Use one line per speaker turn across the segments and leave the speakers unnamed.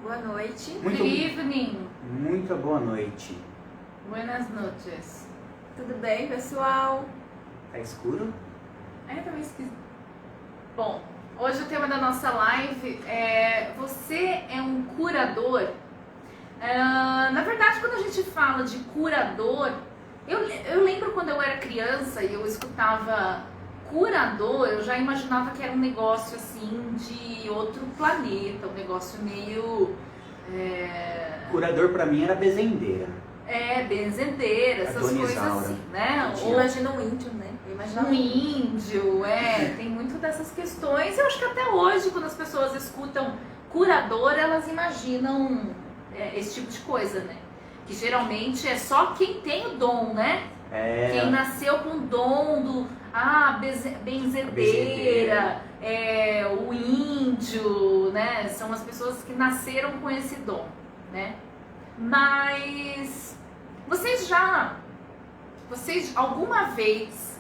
Boa noite.
Muito,
Good evening.
Muito boa noite.
Buenas noches.
Tudo bem, pessoal?
Tá escuro?
Tá meio esquisito. Bom, hoje o tema da nossa live é: você é um curador? Na verdade, quando a gente fala de curador, eu lembro quando eu era criança e eu escutava curador, eu já imaginava que era um negócio assim de outro planeta, um negócio meio...
Curador pra mim era bezendeira.
Benzendeira, essas coisas assim, né?
Ou imagina um índio, né? Eu imaginava
Um índio, tem muito dessas questões. Eu acho que até hoje, quando as pessoas escutam curador, elas imaginam esse tipo de coisa, né? Que geralmente é só quem tem o dom, né? Quem nasceu com o dom do benzedeira, o índio, né? São as pessoas que nasceram com esse dom, né? Mas vocês alguma vez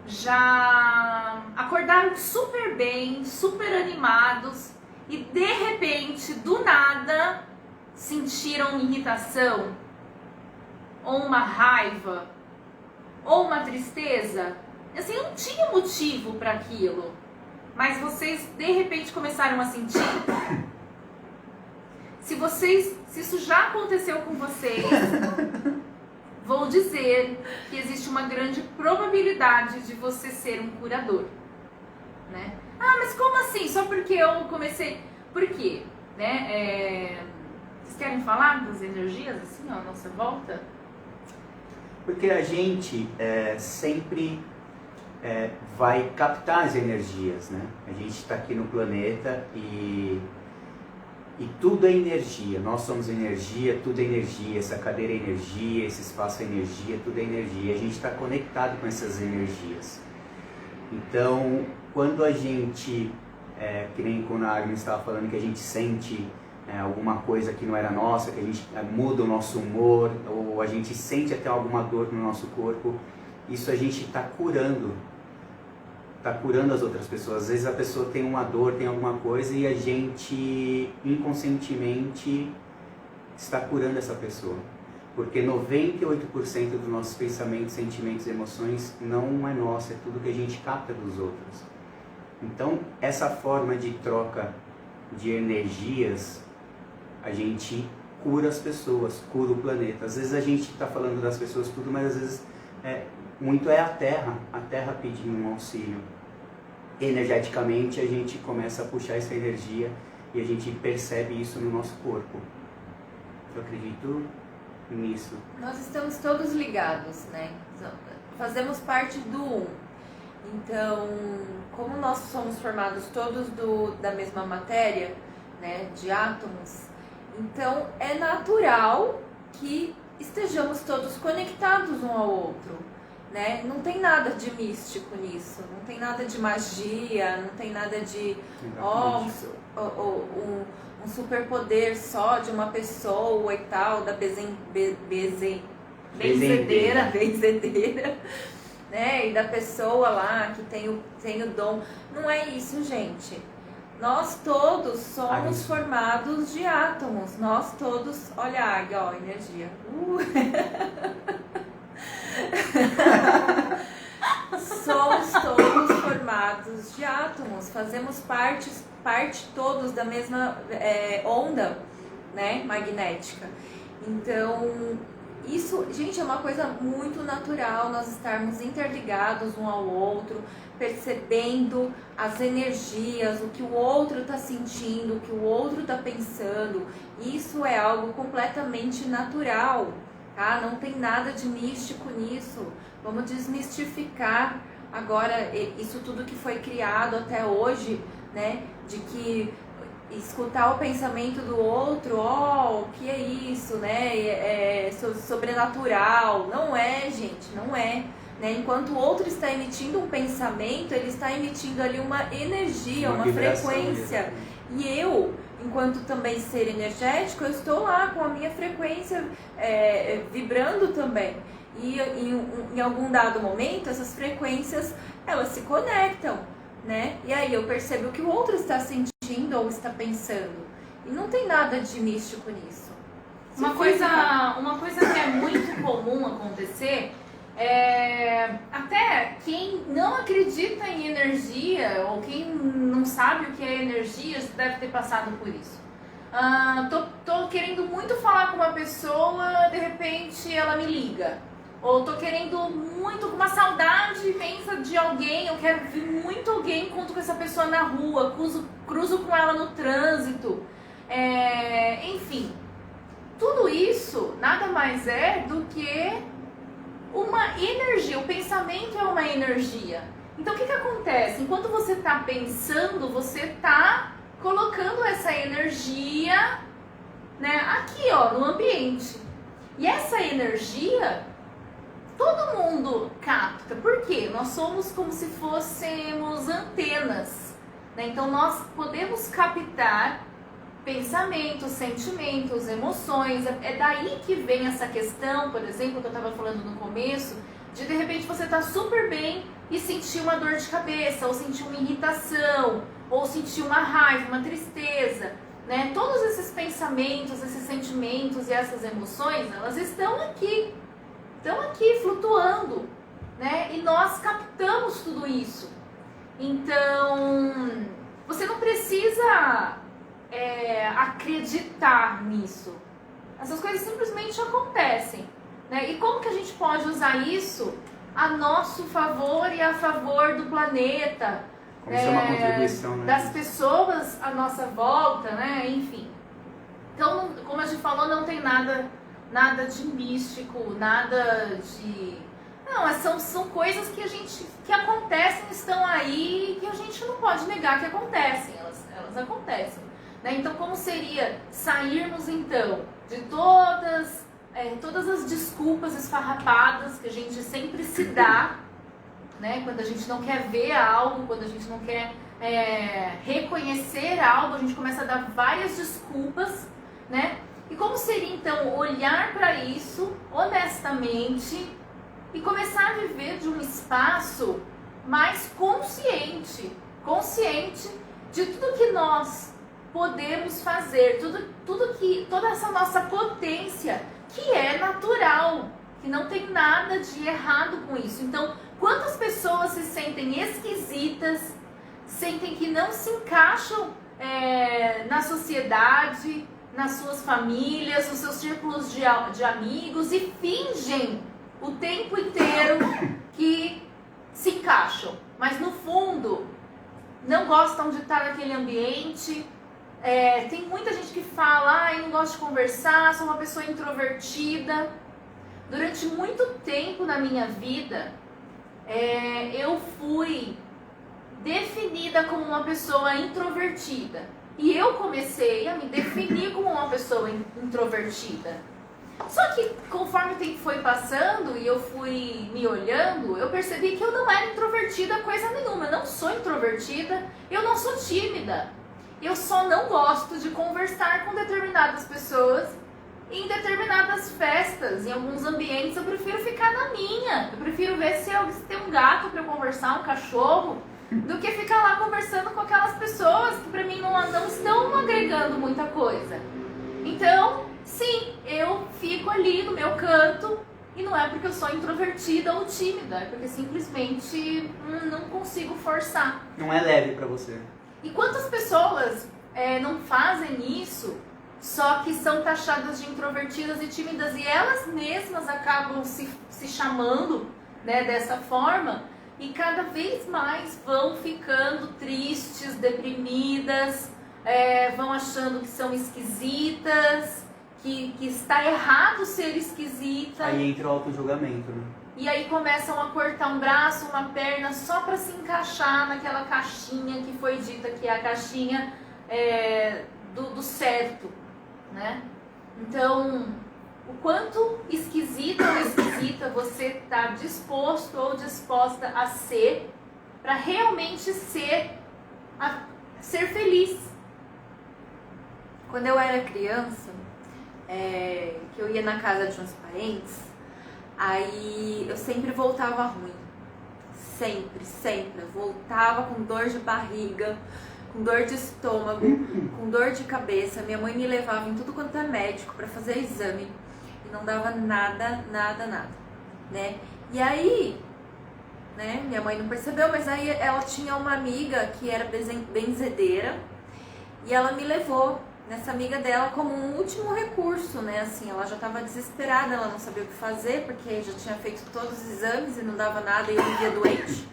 já acordaram super bem, super animados e de repente, do nada, sentiram irritação? Ou uma raiva? Ou uma tristeza? Assim, não tinha motivo para aquilo, mas vocês de repente começaram a sentir. Se isso já aconteceu com vocês, vou dizer que existe uma grande probabilidade de você ser um curador, né? Mas como assim? Só porque eu comecei... Por quê? Né? Vocês querem falar das energias assim, ó, à nossa volta?
Porque a gente sempre vai captar as energias, né? A gente está aqui no planeta e tudo é energia. Nós somos energia, tudo é energia. Essa cadeira é energia, esse espaço é energia, tudo é energia. A gente está conectado com essas energias. Então, quando a gente, que nem quando a Agnes estava falando, que a gente sente alguma coisa que não era nossa, que a gente muda o nosso humor, ou a gente sente até alguma dor no nosso corpo, isso a gente está curando as outras pessoas. Às vezes a pessoa tem uma dor, tem alguma coisa, e a gente inconscientemente está curando essa pessoa. Porque 98% dos nossos pensamentos, sentimentos e emoções não é nosso, é tudo que a gente capta dos outros. Então, essa forma de troca de energias, a gente cura as pessoas, cura o planeta. Às vezes a gente está falando das pessoas tudo, mas às vezes muito é a Terra pedindo um auxílio. Energeticamente a gente começa a puxar essa energia e a gente percebe isso no nosso corpo. Eu acredito nisso.
Nós estamos todos ligados, né? Fazemos parte do um. Então, como nós somos formados todos da mesma matéria, né, de átomos, então é natural que estejamos todos conectados um ao outro, né? Não tem nada de místico nisso, não tem nada de magia, não tem nada de um superpoder só de uma pessoa e tal, da benzedeira, né? E da pessoa lá que tem o dom. Não é isso, gente. Nós todos somos formados de átomos. Nós todos... Olha a águia, ó, energia. Somos todos formados de átomos. Fazemos parte todos da mesma onda, né, magnética. Então, isso, gente, é uma coisa muito natural, nós estarmos interligados um ao outro, percebendo as energias, o que o outro está sentindo, o que o outro está pensando. Isso é algo completamente natural, tá? Não tem nada de místico nisso. Vamos desmistificar agora isso tudo que foi criado até hoje, né? De que escutar o pensamento do outro, o que é isso, né? É sobrenatural. Não é, gente, não é. Né? Enquanto o outro está emitindo um pensamento, ele está emitindo ali uma energia, uma frequência. E eu, enquanto também ser energético, eu estou lá com a minha frequência vibrando também. E em algum dado momento, essas frequências, elas se conectam, né? E aí eu percebo o que o outro está sentindo ou está pensando. E não tem nada de místico nisso.
Uma coisa que é muito comum acontecer é até quem não acredita em energia ou quem não sabe o que é energia deve ter passado por isso. Tô querendo muito falar com uma pessoa, de repente ela me liga. Ou tô querendo muito, com uma saudade imensa de alguém, eu quero ver muito alguém, encontro com essa pessoa na rua, cruzo com ela no trânsito. Enfim, tudo isso nada mais é do que uma energia. O pensamento é uma energia. Então o que acontece? Enquanto você está pensando, você está colocando essa energia, né, aqui, ó, no ambiente. E essa energia todo mundo capta. Por quê? Nós somos como se fôssemos antenas, né? Então nós podemos captar pensamentos, sentimentos, emoções. É daí que vem essa questão, por exemplo, que eu estava falando no começo, de repente você tá super bem e sentir uma dor de cabeça, ou sentir uma irritação, ou sentir uma raiva, uma tristeza, né? Todos esses pensamentos, esses sentimentos e essas emoções, elas estão aqui flutuando, né? E nós captamos tudo isso. Então, você não precisa acreditar nisso. Essas coisas simplesmente acontecem, né? E como que a gente pode usar isso a nosso favor e a favor do planeta,
como isso é uma contribuição, né?
Das pessoas à nossa volta, né? Enfim. Então, como a gente falou, não tem nada de místico, nada de... Não, são coisas que acontecem, estão aí, que a gente não pode negar que acontecem, elas acontecem. Né? Então, como seria sairmos, então, de todas as desculpas esfarrapadas que a gente sempre se dá, né? Quando a gente não quer ver algo, quando a gente não quer reconhecer algo, a gente começa a dar várias desculpas, né? E como seria, então, olhar para isso honestamente e começar a viver de um espaço mais consciente de tudo que nós podemos fazer, toda essa nossa potência que é natural, que não tem nada de errado com isso. Então, quantas pessoas se sentem esquisitas, sentem que não se encaixam na sociedade, nas suas famílias, nos seus círculos de amigos e fingem o tempo inteiro que se encaixam, mas no fundo não gostam de estar naquele ambiente. Tem muita gente que fala, eu não gosto de conversar, sou uma pessoa introvertida. Durante muito tempo na minha vida, eu fui definida como uma pessoa introvertida. E eu comecei a me definir como uma pessoa introvertida. Só que conforme o tempo foi passando e eu fui me olhando, eu percebi que eu não era introvertida coisa nenhuma. Eu não sou introvertida, eu não sou tímida. Eu só não gosto de conversar com determinadas pessoas em determinadas festas, em alguns ambientes. Eu prefiro ficar na minha. Eu prefiro ver se tem um gato para eu conversar, um cachorro, do que ficar lá conversando com aquelas pessoas que para mim não estão agregando muita coisa. Então, sim, eu fico ali no meu canto e não é porque eu sou introvertida ou tímida, é porque simplesmente não consigo forçar.
Não é leve para você.
E quantas pessoas não fazem isso, só que são taxadas de introvertidas e tímidas e elas mesmas acabam se chamando, né, dessa forma, e cada vez mais vão ficando tristes, deprimidas, vão achando que são esquisitas, que está errado ser esquisita.
Aí entra o auto-julgamento, né?
E aí começam a cortar um braço, uma perna, só para se encaixar naquela caixinha que foi dita que é a caixinha do certo, né? Então, o quanto esquisita ou esquisita você está disposto ou disposta a ser para realmente ser feliz.
Quando eu era criança, que eu ia na casa de uns parentes, aí eu sempre voltava ruim. Sempre. Eu voltava com dor de barriga, com dor de estômago, com dor de cabeça. Minha mãe me levava em tudo quanto é médico para fazer exame e não dava nada, né? E aí, né, minha mãe não percebeu, mas aí ela tinha uma amiga que era benzedeira e ela me levou nessa amiga dela como um último recurso, né? Assim, ela já estava desesperada, ela não sabia o que fazer porque já tinha feito todos os exames e não dava nada e eu vivia doente.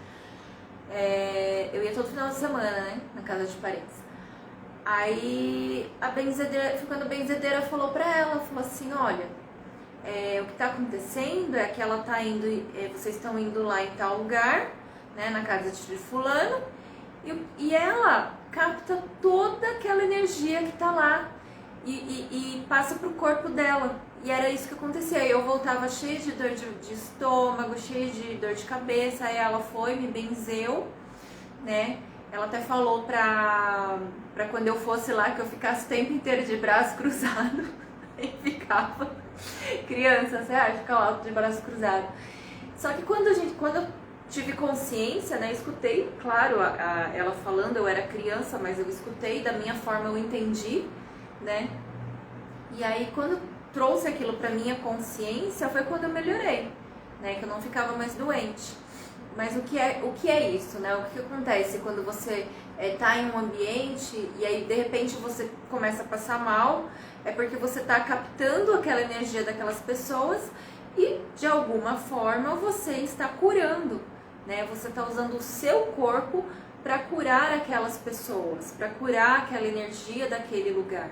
Eu ia todo final de semana, né, na casa de parentes. Aí a benzedeira, ficando benzedeira, falou pra ela, falou assim, olha, o que tá acontecendo é que ela tá indo, vocês estão indo lá em tal lugar, né, na casa de fulano, e ela capta toda aquela energia que tá lá e passa pro corpo dela. E era isso que acontecia. Eu voltava cheia de dor de estômago, cheia de dor de cabeça. Aí ela foi, me benzeu, né? Ela até falou pra quando eu fosse lá que eu ficasse o tempo inteiro de braço cruzado. E ficava criança, você acha? Fica lá de braço cruzado. Só que quando eu tive consciência, né? Escutei, claro, ela falando, eu era criança, mas eu escutei, da minha forma eu entendi, né? E aí quando trouxe aquilo para minha consciência foi quando eu melhorei, né? Que eu não ficava mais doente. Mas o que é isso, né? O que acontece quando você tá em um ambiente e aí de repente você começa a passar mal, é porque você tá captando aquela energia daquelas pessoas e de alguma forma você está curando, né? Você está usando o seu corpo para curar aquelas pessoas, para curar aquela energia daquele lugar,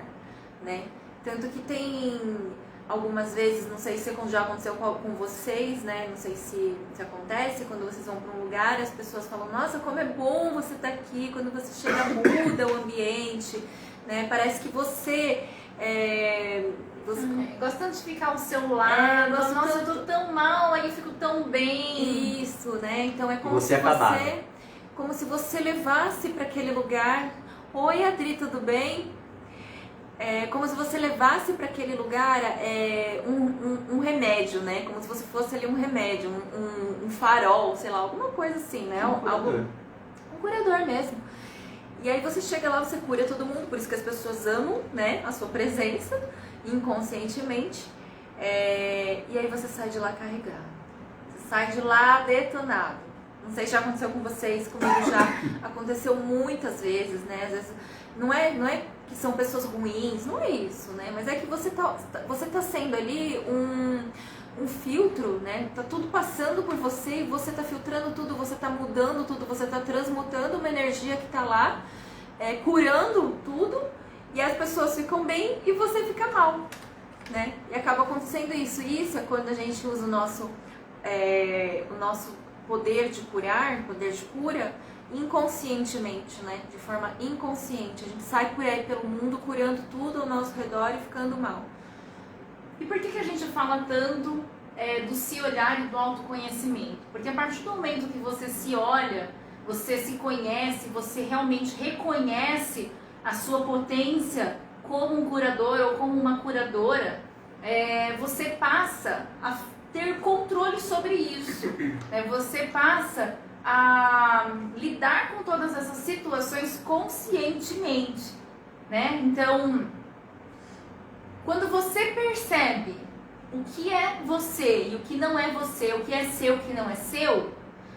né? Tanto que tem algumas vezes, não sei se já aconteceu com vocês, né? Não sei se acontece, quando vocês vão para um lugar, as pessoas falam, nossa, como é bom você estar aqui, quando você chega muda o ambiente, né? Parece que você...
Gostando de ficar ao seu lado, nossa, eu tô tão mal, aí eu fico tão bem.
Isso, né? Então é como se você levasse para aquele lugar. Oi, Adri, tudo bem? É como se você levasse para aquele lugar um remédio, né? Como se você fosse ali um remédio, um farol, sei lá, alguma coisa assim, né? Um curador mesmo. E aí você chega lá, você cura todo mundo, por isso que as pessoas amam, né, a sua presença, inconscientemente. E aí você sai de lá carregado. Você sai de lá detonado. Não sei se já aconteceu com vocês, comigo já aconteceu muitas vezes, né? Às vezes não é que são pessoas ruins, não é isso, né? Mas é que você tá sendo ali um filtro, né? Tá tudo passando por você e você tá filtrando tudo, você tá mudando tudo, você tá transmutando uma energia que tá lá, curando tudo, e as pessoas ficam bem e você fica mal, né? E acaba acontecendo isso. E isso é quando a gente usa o nosso poder de curar, poder de cura, inconscientemente, né? De forma inconsciente. A gente sai por aí pelo mundo curando tudo ao nosso redor e ficando mal.
E por que a gente fala tanto do se olhar e do autoconhecimento? Porque a partir do momento que você se olha, você se conhece, você realmente reconhece a sua potência como um curador ou como uma curadora, você passa a ter controle sobre isso. Você passa a lidar com todas essas situações conscientemente, né? Então, quando você percebe o que é você e o que não é você, o que é seu e o que não é seu,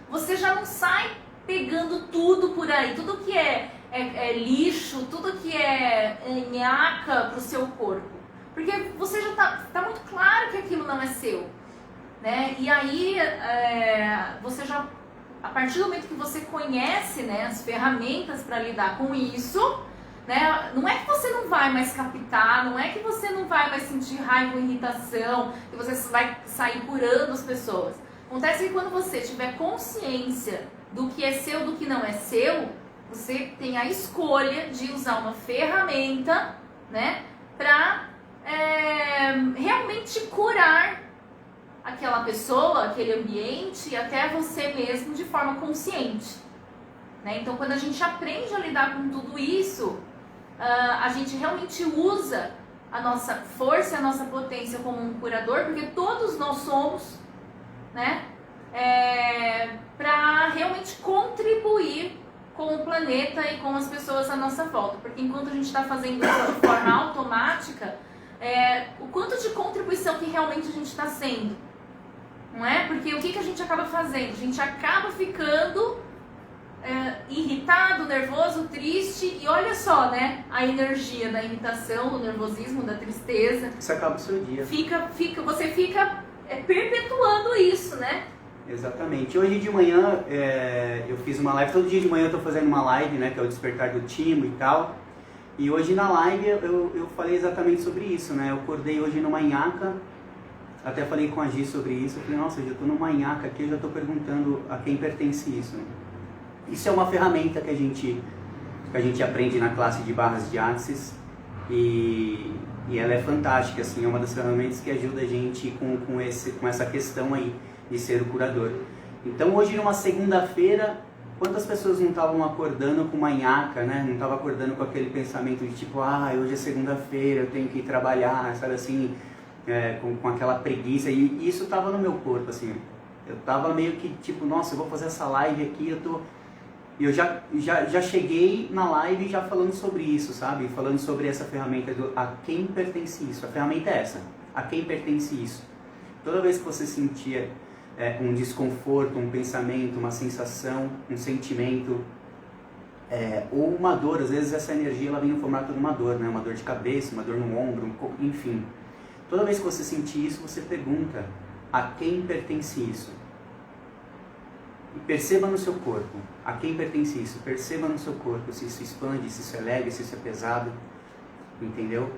você já não sai pegando tudo por aí, tudo que é lixo, tudo que é nhaca pro seu corpo. Porque você já tá muito claro que aquilo não é seu, né? E aí, você já, a partir do momento que você conhece, né, as ferramentas para lidar com isso, né, não é que você não vai mais captar, não é que você não vai mais sentir raiva ou irritação, que você vai sair curando as pessoas. Acontece que quando você tiver consciência do que é seu, do que não é seu, você tem a escolha de usar uma ferramenta, né, para realmente curar aquela pessoa, aquele ambiente e até você mesmo de forma consciente, né? Então, quando a gente aprende a lidar com tudo isso, a gente realmente usa a nossa força, a nossa potência como um curador, porque todos nós somos, né? Para realmente contribuir com o planeta e com as pessoas à nossa volta. Porque enquanto a gente está fazendo isso de forma automática, o quanto de contribuição que realmente a gente está sendo, não é? Porque o que a gente acaba fazendo? A gente acaba ficando irritado, nervoso, triste, e olha só, né? A energia da irritação, do nervosismo, da tristeza.
Isso acaba o seu dia.
Você fica perpetuando isso, né?
Exatamente. Hoje de manhã eu fiz uma live, todo dia de manhã eu estou fazendo uma live, né, que é o despertar do timo e tal. E hoje na live eu falei exatamente sobre isso, né? Eu acordei hoje numa nhaca, até falei com a Gi sobre isso. Eu falei, nossa, eu já estou numa nhaca aqui, eu já estou perguntando a quem pertence isso. Isso é uma ferramenta que a gente aprende na classe de barras de Axis e ela é fantástica, assim, é uma das ferramentas que ajuda a gente com essa questão aí de ser o curador. Então hoje numa segunda-feira, quantas pessoas não estavam acordando com uma nhaca, né? Não estavam acordando com aquele pensamento de tipo, hoje é segunda-feira, eu tenho que ir trabalhar, sabe assim, com aquela preguiça. E isso estava no meu corpo, assim. Eu estava meio que tipo, nossa, eu vou fazer essa live aqui, eu já cheguei na live já falando sobre isso, sabe? Falando sobre essa ferramenta do a quem pertence isso. A ferramenta é essa, a quem pertence isso. Toda vez que você sentia um desconforto, um pensamento, uma sensação, um sentimento, ou uma dor, às vezes essa energia ela vem no formato de uma dor, né? Uma dor de cabeça, uma dor no ombro, enfim. Toda vez que você sentir isso, você pergunta a quem pertence isso. E perceba no seu corpo, a quem pertence isso, perceba no seu corpo se isso expande, se isso é leve, se isso é pesado, entendeu?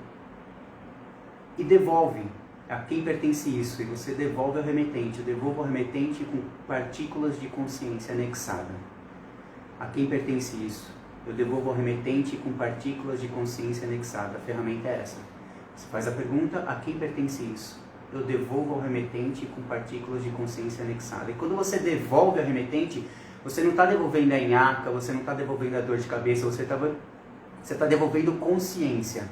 E devolve a quem pertence isso, e você devolve ao remetente. Eu devolvo ao remetente com partículas de consciência anexada. A quem pertence isso? Eu devolvo ao remetente com partículas de consciência anexada. A ferramenta é essa. Você faz a pergunta, a quem pertence isso? Eu devolvo ao remetente com partículas de consciência anexada. E quando você devolve ao remetente, você não está devolvendo a nhaca, você não está devolvendo a dor de cabeça, você está devolvendo consciência.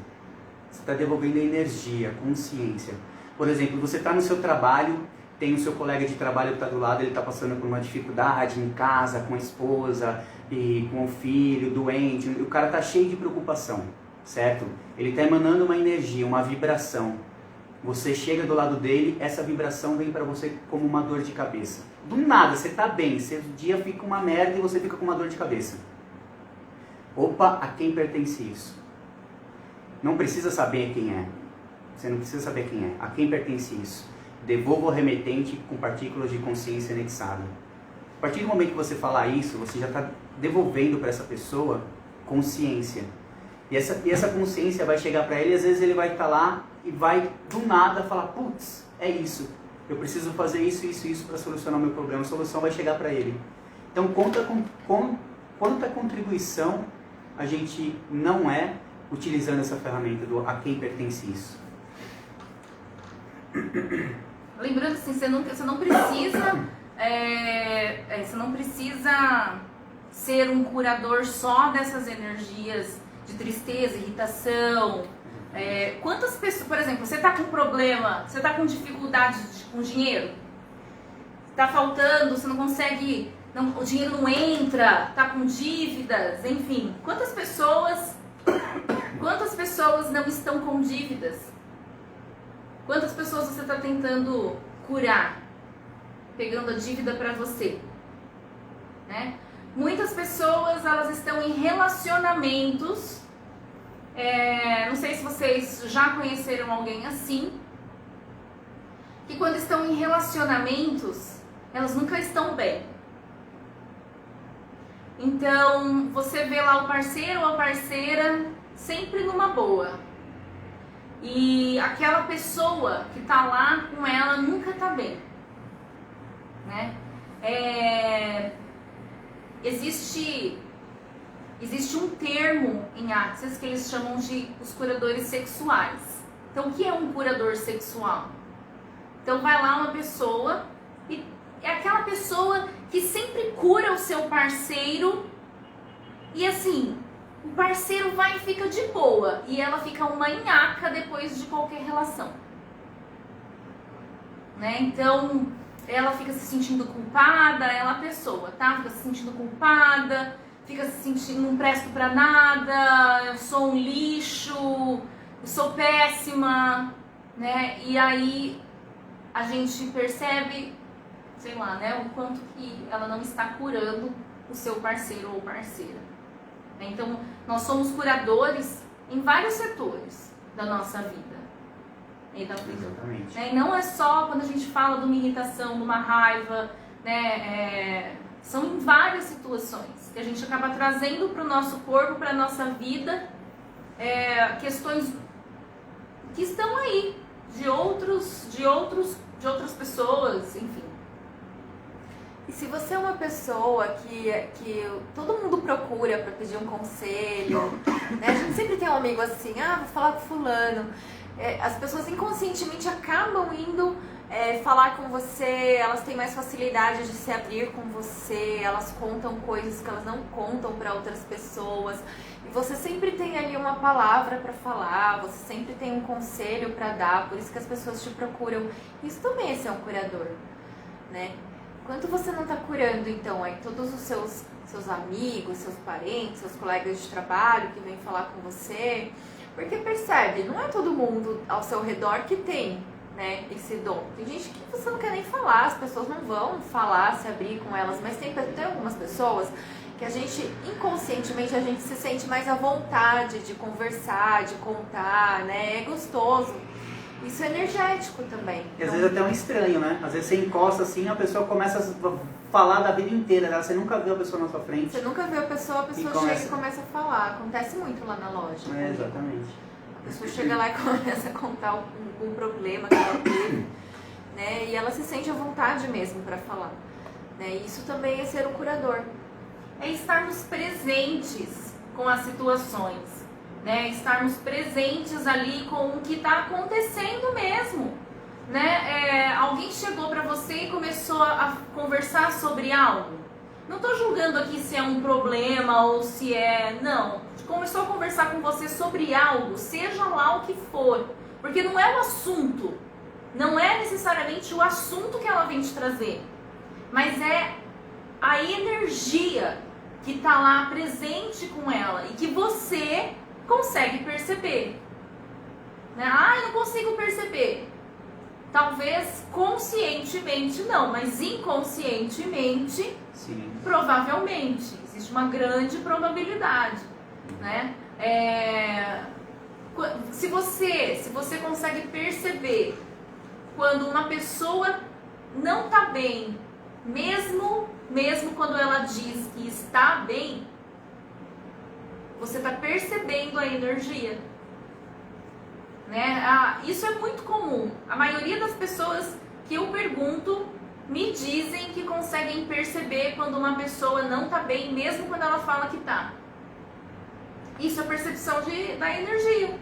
Você está devolvendo energia, consciência. Por exemplo, você está no seu trabalho, tem o seu colega de trabalho que está do lado, ele está passando por uma dificuldade em casa, com a esposa, e com o filho, doente, o cara está cheio de preocupação, certo? Ele está emanando uma energia, uma vibração. Você chega do lado dele, essa vibração vem para você como uma dor de cabeça. Do nada, você está bem, seu dia fica uma merda e você fica com uma dor de cabeça. Opa, a quem pertence isso? Não precisa saber quem é. Você não precisa saber quem é. A quem pertence isso? Devolva ao remetente com partículas de consciência anexada. A partir do momento que você falar isso, você já está devolvendo para essa pessoa consciência. E essa consciência vai chegar para ele, e às vezes ele vai estar lá e vai do nada falar, putz, é isso. Eu preciso fazer isso para solucionar o meu problema. A solução vai chegar para ele. Então conta com quanta contribuição a gente não é utilizando essa ferramenta do a quem pertence isso.
Lembrando assim, você não precisa você não precisa ser um curador só dessas energias de tristeza, irritação. Quantas pessoas, por exemplo, você está com problema, você está com dificuldade com dinheiro, está faltando, você não consegue, o dinheiro não entra, está com dívidas, enfim. Quantas pessoas não estão com dívidas? Quantas pessoas você está tentando curar, pegando a dívida para você, né? Muitas pessoas, elas estão em relacionamentos, não sei se vocês já conheceram alguém assim, que quando estão em relacionamentos, elas nunca estão bem. Então, você vê lá o parceiro ou a parceira sempre numa boa. E aquela pessoa que tá lá com ela nunca tá bem, né? Existe um termo em Axis que eles chamam de os curadores sexuais. Então, o que é um curador sexual? Então, vai lá uma pessoa e é aquela pessoa que sempre cura o seu parceiro e assim, o parceiro vai e fica de boa e ela fica uma nhaca depois de qualquer relação, né? Então, ela fica se sentindo culpada, ela a pessoa, tá? Fica se sentindo culpada, fica se sentindo não presto pra nada, eu sou um lixo, eu sou péssima, né? E aí a gente percebe, sei lá, né, o quanto que ela não está curando o seu parceiro ou parceira. Então, nós somos curadores em vários setores da nossa vida.
Exatamente.
E não é só quando a gente fala de uma irritação, de uma raiva, né? São em várias situações que a gente acaba trazendo para o nosso corpo, para a nossa vida, questões que estão aí, de outras pessoas, enfim.
E se você é uma pessoa que todo mundo procura para pedir um conselho, né? A gente sempre tem um amigo assim, vou falar com fulano. As pessoas inconscientemente acabam indo falar com você, elas têm mais facilidade de se abrir com você, elas contam coisas que elas não contam para outras pessoas. E você sempre tem ali uma palavra para falar, você sempre tem um conselho para dar, por isso que as pessoas te procuram. Isso também é ser um curador, né? Enquanto você não está curando, então, aí todos os seus amigos, seus parentes, seus colegas de trabalho que vêm falar com você, porque percebe, não é todo mundo ao seu redor que tem, né, esse dom. Tem gente que você não quer nem falar, as pessoas não vão falar, se abrir com elas, mas tem algumas pessoas que a gente, inconscientemente, a gente se sente mais à vontade de conversar, de contar, né, é gostoso. Isso é energético também.
E às vezes até um estranho, né? Às vezes você encosta assim, a pessoa começa a falar da vida inteira, né? Você nunca viu a pessoa na sua frente.
Você nunca viu a pessoa chega e começa a falar. Acontece muito lá na loja.
Exatamente.
A pessoa chega lá e começa a contar um problema que ela teve, né? E ela se sente à vontade mesmo para falar. Né? E isso também é ser um curador.
É estarmos presentes com as situações. Né, estarmos presentes ali com o que está acontecendo mesmo, né? Alguém chegou para você e começou a conversar sobre algo. Não estou julgando aqui se é um problema ou se não. Começou a conversar com você sobre algo, seja lá o que for, porque não é o assunto, não é necessariamente o assunto que ela vem te trazer, mas é a energia que está lá presente com ela e que você consegue perceber, né? Eu não consigo perceber. Talvez conscientemente não, mas inconscientemente,
sim,
provavelmente. Existe uma grande probabilidade, né? Se você consegue perceber quando uma pessoa não está bem, mesmo quando ela diz que está bem, você está percebendo a energia, né? Isso é muito comum. A maioria das pessoas que eu pergunto me dizem que conseguem perceber quando uma pessoa não está bem, mesmo quando ela fala que está. Isso é percepção da energia,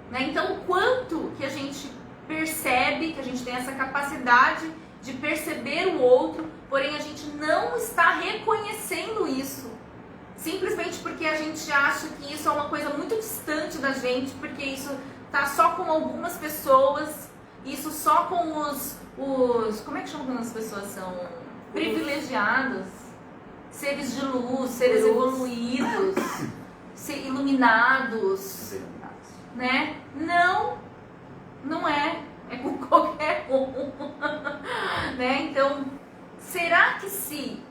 né? Então, o quanto que a gente percebe, que a gente tem essa capacidade de perceber o outro, porém a gente não está reconhecendo isso. Simplesmente porque a gente acha que isso é uma coisa muito distante da gente, porque isso tá só com algumas pessoas, isso só com os como é que chama quando as pessoas são privilegiadas, seres de luz, seres evoluídos, iluminados, né? Não é com qualquer um, né? Então, será que se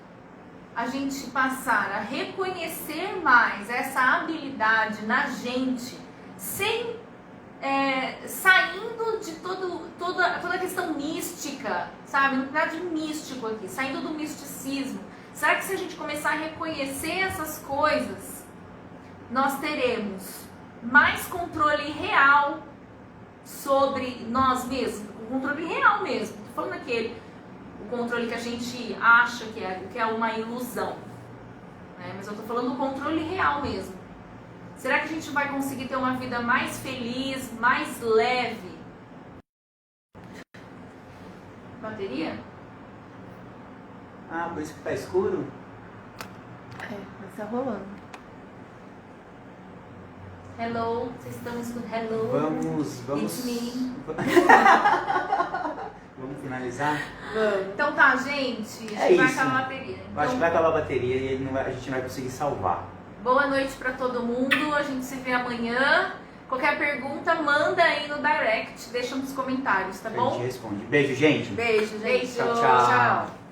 a gente passar a reconhecer mais essa habilidade na gente, sem saindo de toda a questão mística, sabe? Não tem nada de místico aqui, saindo do misticismo. Será que se a gente começar a reconhecer essas coisas, nós teremos mais controle real sobre nós mesmos? O controle real mesmo, tô falando o controle que a gente acha que é uma ilusão, né? Mas eu tô falando do controle real mesmo. Será que a gente vai conseguir ter uma vida mais feliz, mais leve? Bateria?
Por isso que tá escuro?
Mas tá rolando.
Hello, vocês estão escutando? Hello.
Vamos
It's me.
Vamos finalizar?
Então tá, gente.
É
Vai
isso.
acabar a bateria.
Eu acho que
Então,
vai acabar a bateria e a gente não vai conseguir salvar.
boa noite pra todo mundo. A gente se vê amanhã. Qualquer pergunta, manda aí no direct. Deixa nos comentários, tá
A
bom?
gente responde. Beijo, gente.
Beijo, gente.
Beijo.
Tchau, tchau.